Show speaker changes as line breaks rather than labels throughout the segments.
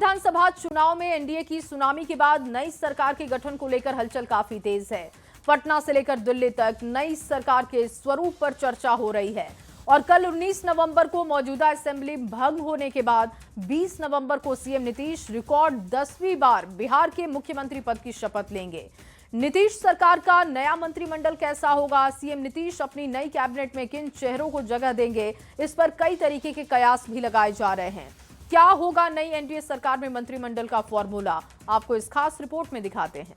विधानसभा चुनाव में एनडीए की सुनामी के बाद नई सरकार के गठन को लेकर हलचल काफी तेज है। पटना से लेकर दिल्ली तक नई सरकार के स्वरूप पर चर्चा हो रही है और कल 19 नवंबर को मौजूदा असेंबली भंग होने के बाद 20 नवंबर को सीएम नीतीश रिकॉर्ड 10वीं बार बिहार के मुख्यमंत्री पद की शपथ लेंगे। नीतीश सरकार का नया मंत्रिमंडल कैसा होगा, सीएम नीतीश अपनी नई कैबिनेट में किन चेहरों को जगह देंगे, इस पर कई तरीके के कयास भी लगाए जा रहे हैं। क्या होगा नई एनडीए सरकार में मंत्रिमंडल का फॉर्मूला, आपको इस खास रिपोर्ट में दिखाते हैं।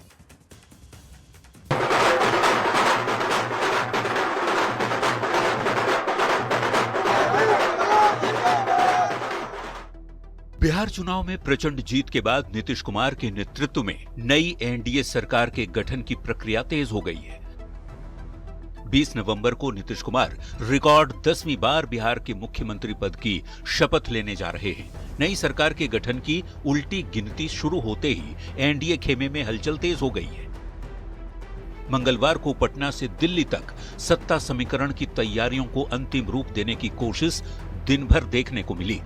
बिहार चुनाव में प्रचंड जीत के बाद नीतीश कुमार के नेतृत्व में नई एनडीए सरकार के गठन की प्रक्रिया तेज हो गई है। 20 नवंबर को नीतीश कुमार रिकॉर्ड 10वीं बार बिहार के मुख्यमंत्री पद की शपथ लेने जा रहे हैं। नई सरकार के गठन की उल्टी गिनती शुरू होते ही एनडीए खेमे में हलचल तेज हो गई है। मंगलवार को पटना से दिल्ली तक सत्ता समीकरण की तैयारियों को अंतिम रूप देने की कोशिश दिन भर देखने को मिली।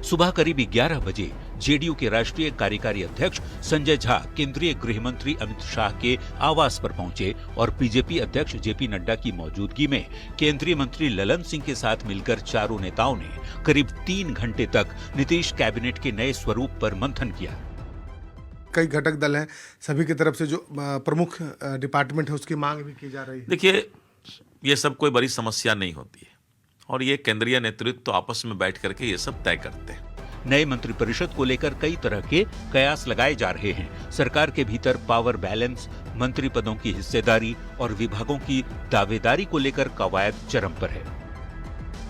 सुबह करीब 11 बजे जेडीयू के राष्ट्रीय कार्यकारी अध्यक्ष संजय झा केंद्रीय गृह मंत्री अमित शाह के आवास पर पहुंचे और बीजेपी अध्यक्ष जेपी नड्डा की मौजूदगी में केंद्रीय मंत्री ललन सिंह के साथ मिलकर चारों नेताओं ने करीब 3 घंटे तक नीतीश कैबिनेट के नए स्वरूप पर मंथन किया।
कई घटक दल हैं, सभी की तरफ से जो प्रमुख डिपार्टमेंट है उसकी मांग भी की जा रही है।
देखिए, ये सब कोई बड़ी समस्या नहीं होती है और ये केंद्रीय नेतृत्व तो आपस में बैठ करके ये सब तय करते हैं।
नए मंत्रिपरिषद को लेकर कई तरह के कयास लगाए जा रहे हैं। सरकार के भीतर पावर बैलेंस, मंत्री पदों की हिस्सेदारी और विभागों की दावेदारी को लेकर कवायद चरम पर है।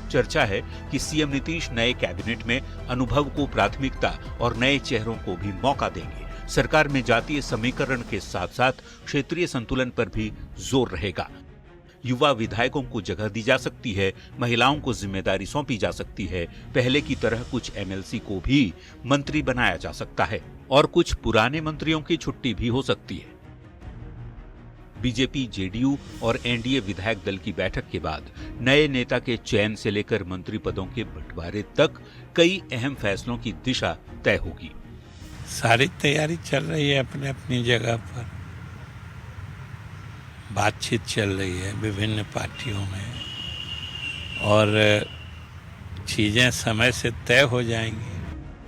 चर्चा है कि सीएम नीतीश नए कैबिनेट में अनुभव को प्राथमिकता और नए चेहरों को भी मौका देंगे। सरकार में जातीय समीकरण के साथ साथ क्षेत्रीय संतुलन पर भी जोर रहेगा। युवा विधायकों को जगह दी जा सकती है, महिलाओं को जिम्मेदारी सौंपी जा सकती है। पहले की तरह कुछ एमएलसी को भी मंत्री बनाया जा सकता है और कुछ पुराने मंत्रियों की छुट्टी भी हो सकती है। बीजेपी, जेडीयू और एनडीए विधायक दल की बैठक के बाद नए नेता के चयन से लेकर मंत्री पदों के बंटवारे तक कई अहम फैसलों की दिशा तय होगी।
सारी तैयारी चल रही है अपने अपनी जगह पर, बातचीत चल रही है विभिन्न पार्टियों में और चीजें समय से तय हो जाएंगी।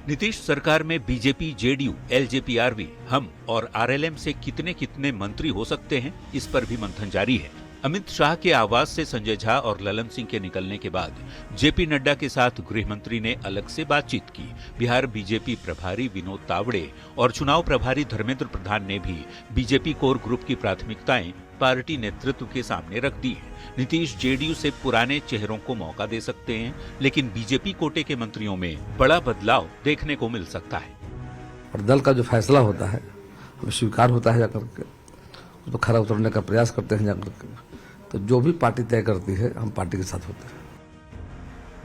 नीतीश सरकार में बीजेपी, जेडीयू, एलजेपी-आरवी, हम और आरएलएम से कितने कितने मंत्री हो सकते हैं, इस पर भी मंथन जारी है। अमित शाह के आवास से संजय झा और ललन सिंह के निकलने के बाद जेपी नड्डा के साथ गृह मंत्री ने अलग से बातचीत की। बिहार बीजेपी प्रभारी विनोद तावड़े और चुनाव प्रभारी धर्मेंद्र प्रधान ने भी बीजेपी कोर ग्रुप की प्राथमिकताएं पार्टी नेतृत्व के सामने रख दी है। नीतीश जेडीयू से पुराने चेहरों को मौका दे सकते हैं, लेकिन बीजेपी कोटे के मंत्रियों में बड़ा बदलाव देखने को मिल सकता है।
और दल का जो फैसला होता है वो स्वीकार होता है जाकर के, तो खरा उतरने का प्रयास करते हैं जाकर के। तो जो भी पार्टी तय करती है हम पार्टी के साथ होते हैं।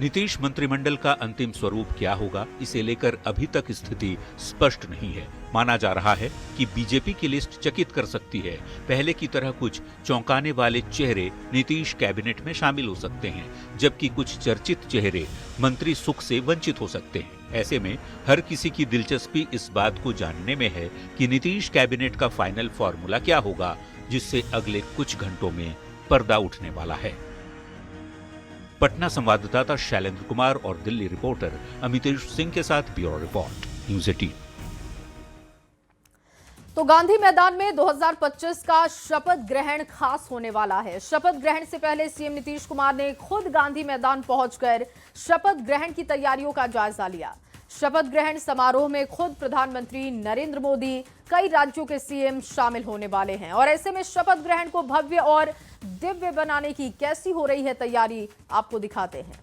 नीतीश मंत्रिमंडल का अंतिम स्वरूप क्या होगा, इसे लेकर अभी तक स्थिति स्पष्ट नहीं है। माना जा रहा है कि बीजेपी की लिस्ट चकित कर सकती है। पहले की तरह कुछ चौंकाने वाले चेहरे नीतीश कैबिनेट में शामिल हो सकते हैं, जबकि कुछ चर्चित चेहरे मंत्री सुख से वंचित हो सकते हैं। ऐसे में हर किसी की दिलचस्पी इस बात को जानने में है कि नीतीश कैबिनेट का फाइनल फॉर्मूला क्या होगा, जिससे अगले कुछ घंटों में पर्दा उठने वाला है। पटना संवाददाता शैलेंद्र कुमार और दिल्ली रिपोर्टर अमितेश सिंह के साथ ब्यूरो रिपोर्ट, न्यूज़ 18।
तो गांधी मैदान में 2025 का शपथ ग्रहण खास होने वाला है। शपथ ग्रहण से पहले सीएम नीतीश कुमार ने खुद गांधी मैदान पहुंचकर शपथ ग्रहण की तैयारियों का जायजा लिया। शपथ ग्रहण समारोह में खुद प्रधानमंत्री नरेंद्र मोदी, कई राज्यों के सीएम शामिल होने वाले हैं और ऐसे में शपथ ग्रहण को भव्य और दिव्य बनाने की कैसी हो रही है तैयारी, आपको दिखाते हैं।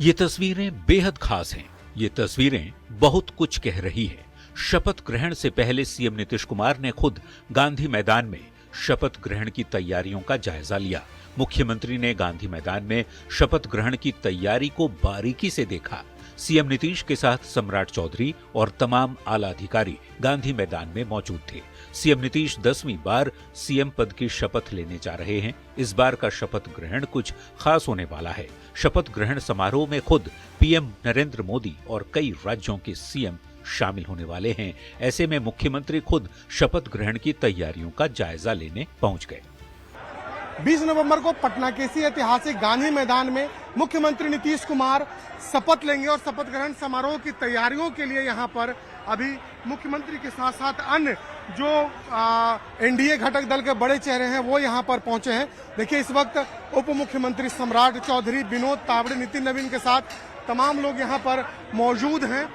ये तस्वीरें बेहद खास हैं। ये तस्वीरें बहुत कुछ कह रही हैं। शपथ ग्रहण से पहले सीएम नीतीश कुमार ने खुद गांधी मैदान में शपथ ग्रहण की तैयारियों का जायजा लिया। मुख्यमंत्री ने गांधी मैदान में शपथ ग्रहण की तैयारी को बारीकी से देखा। सीएम नीतीश के साथ सम्राट चौधरी और तमाम आला अधिकारी गांधी मैदान में मौजूद थे। सीएम नीतीश 10वीं बार सीएम पद की शपथ लेने जा रहे हैं। इस बार का शपथ ग्रहण कुछ खास होने वाला है। शपथ ग्रहण समारोह में खुद पीएम नरेंद्र मोदी और कई राज्यों के सीएम शामिल होने वाले हैं। ऐसे में मुख्यमंत्री खुद शपथ ग्रहण की तैयारियों का जायजा लेने पहुंच गए।
20 नवंबर को पटना के इसी ऐतिहासिक गांधी मैदान में मुख्यमंत्री नीतीश कुमार शपथ लेंगे और शपथ ग्रहण समारोह की तैयारियों के लिए यहां पर अभी मुख्यमंत्री के साथ साथ अन्य जो एनडीए घटक दल के बड़े चेहरे हैं वो यहां पर पहुंचे हैं। देखिए, इस वक्त उप मुख्यमंत्री सम्राट चौधरी, विनोद तावड़े, नितिन नवीन के साथ तमाम लोग यहां पर मौजूद हैं।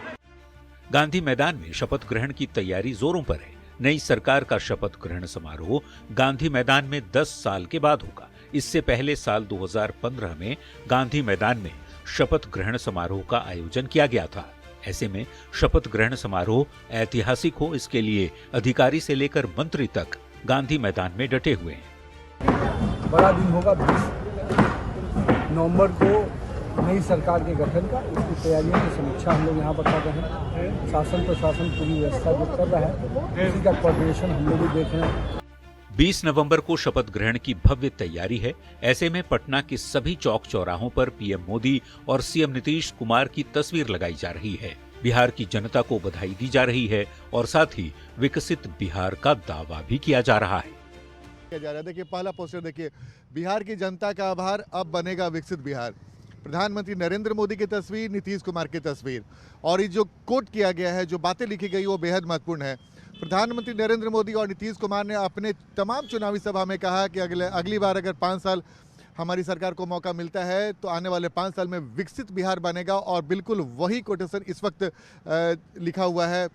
गांधी मैदान में शपथ ग्रहण की तैयारी जोरों पर है। नई सरकार का शपथ ग्रहण समारोह गांधी मैदान में 10 साल के बाद होगा। इससे पहले साल 2015 में गांधी मैदान में शपथ ग्रहण समारोह का आयोजन किया गया था। ऐसे में शपथ ग्रहण समारोह ऐतिहासिक हो, इसके लिए अधिकारी से लेकर मंत्री तक गांधी मैदान में डटे हुए हैं।
बड़ा दिन होगा 20 नवंबर को नई सरकार के गठन का, उसकी तैयारियों की समीक्षा हम लोग यहाँ पर कर रहे हैं। शासन प्रशासन पूरी व्यवस्था जो कर रहा है उसी का कोऑर्डिनेशन हम लोग भी देख रहे हैं।
20 नवंबर को शपथ ग्रहण की भव्य तैयारी है। ऐसे में पटना के सभी चौक चौराहों पर पीएम मोदी और सीएम नीतीश कुमार की तस्वीर लगाई जा रही है। बिहार की जनता को बधाई दी जा रही है और साथ ही विकसित बिहार का दावा भी किया जा रहा है।
देखिए, पहला पोस्टर देखिए, बिहार की जनता का आभार, अब बनेगा विकसित बिहार। प्रधानमंत्री नरेंद्र मोदी की तस्वीर, नीतीश कुमार की तस्वीर, और ये जो कोट किया गया है, जो बातें लिखी गई, वो बेहद महत्वपूर्ण है। प्रधानमंत्री नरेंद्र मोदी और नीतीश कुमार ने अपने तमाम चुनावी सभा में कहा कि अगली बार अगर 5 साल हमारी सरकार को मौका मिलता है तो आने वाले 5 साल में विकसित बिहार बनेगा, और बिल्कुल वही कोटेशन इस वक्त लिखा हुआ है।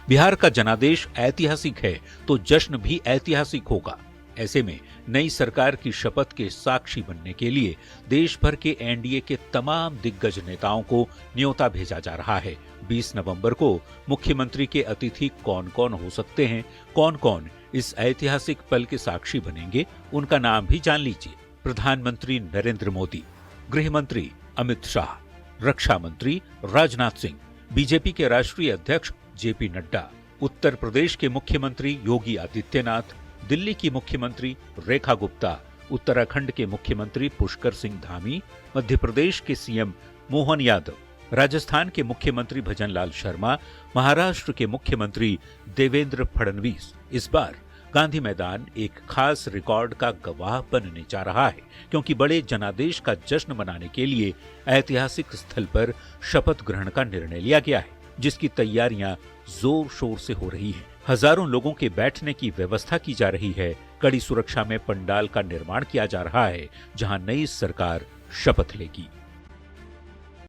बिहार का जनादेश ऐतिहासिक है तो जश्न भी ऐतिहासिक होगा। ऐसे में नई सरकार की शपथ के साक्षी बनने के लिए देश भर के एनडीए के तमाम दिग्गज नेताओं को न्योता भेजा जा रहा है। 20 नवंबर को मुख्यमंत्री के अतिथि कौन कौन हो सकते हैं, कौन कौन इस ऐतिहासिक पल के साक्षी बनेंगे, उनका नाम भी जान लीजिए। प्रधानमंत्री नरेंद्र मोदी, गृह मंत्री अमित शाह, रक्षा मंत्री राजनाथ सिंह, बीजेपी के राष्ट्रीय अध्यक्ष जेपी नड्डा, उत्तर प्रदेश के मुख्यमंत्री योगी आदित्यनाथ, दिल्ली की मुख्यमंत्री रेखा गुप्ता, उत्तराखंड के मुख्यमंत्री पुष्कर सिंह धामी, मध्य प्रदेश के सीएम मोहन यादव, राजस्थान के मुख्यमंत्री भजनलाल शर्मा, महाराष्ट्र के मुख्यमंत्री देवेंद्र फडणवीस। इस बार गांधी मैदान एक खास रिकॉर्ड का गवाह बनने जा रहा है, क्योंकि बड़े जनादेश का जश्न मनाने के लिए ऐतिहासिक स्थल पर शपथ ग्रहण का निर्णय लिया गया है, जिसकी तैयारियां जोर शोर से हो रही हैं। हजारों लोगों के बैठने की व्यवस्था की जा रही है। कड़ी सुरक्षा में पंडाल का निर्माण किया जा रहा है, जहां नई सरकार शपथ लेगी।